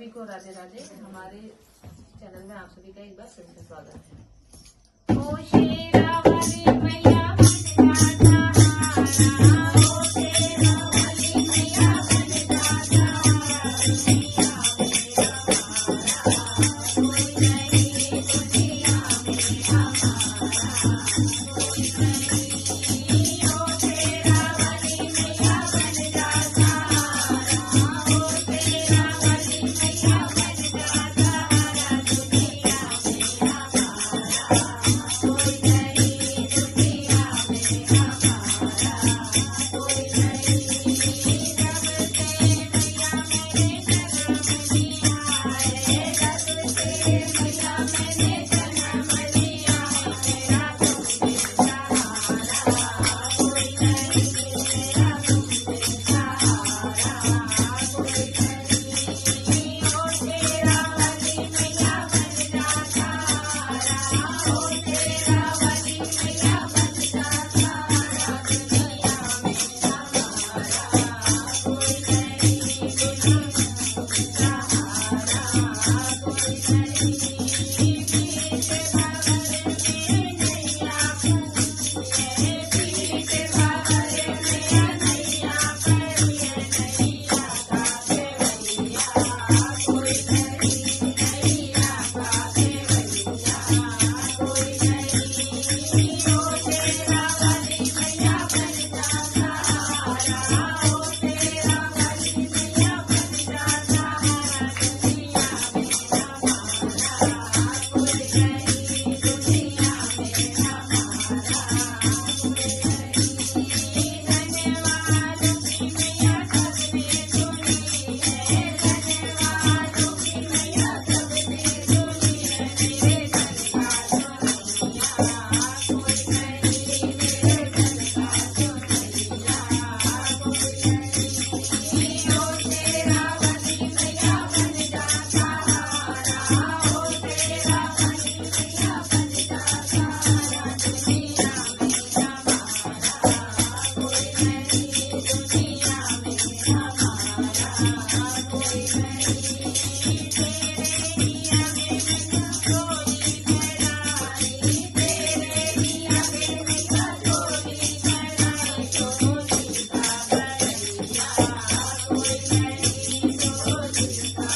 सभी को राधे राधे। हमारे चैनल में आप सभी का एक बार फिर से स्वागत है। ओ शेरावाली मैया बन जा सहारा, ओ शेरावाली मैया बन जा सहारा, दुनिया मेरा सहारा, कोई नहीं दुनिया में हमारा, कोई नहीं। ओ शेरावाली मैया बन जा सहारा, ओ शेरावाली मैया बन जा सहारा, दुनिया मेरा सहारा, कोई नहीं दुनिया में हमारा, कोई नहीं। जब से मैया मेरे जन्म लिया है, जब से मैया मैंने जन्म लिया है, मेरा तुम पे सहारा, कोई नहीं मेरा तुम पे सहारा, कोई नहीं। ओ शेरावाली मैया बन जा सहारा, ओ शेरावाली मैया बन जा सहारा, दुनिया में हमारा, कोई नहीं दुनिया में सहारा, कोई नहीं। पीछे बाबर में नैया फंसी है, पीछे बाबर में नैया फंसी है, नैया का देवैया, कोई नहीं नैया का देवैया, कोई नहीं। ओ शेरावाली मैया बन जा सहारा, ओ शेरावाली मैया बन जा सहारा, दुनिया में हमारा, कोई नहीं दुनिया में हमारा, कोई नहीं। धन्यवादों की मैया सबने सुनी है, धन्यवादों की मैया सबने सुनी है, मेरे घर का सोनैया, कोई नहीं मेरे घर का सोनैया, कोई नहीं। ओ शेरावाली मैया बन जा सहारा, ओ शेरावाली मैया बन जा सहारा, दुनिया में हमारा, कोई नहीं दुनिया में हमारा, कोई नहीं। तेरे दिया में कटोरी भराई, तेरे दिया में कटोरी भराई, डोली का भरैया, कोई नहीं डोली का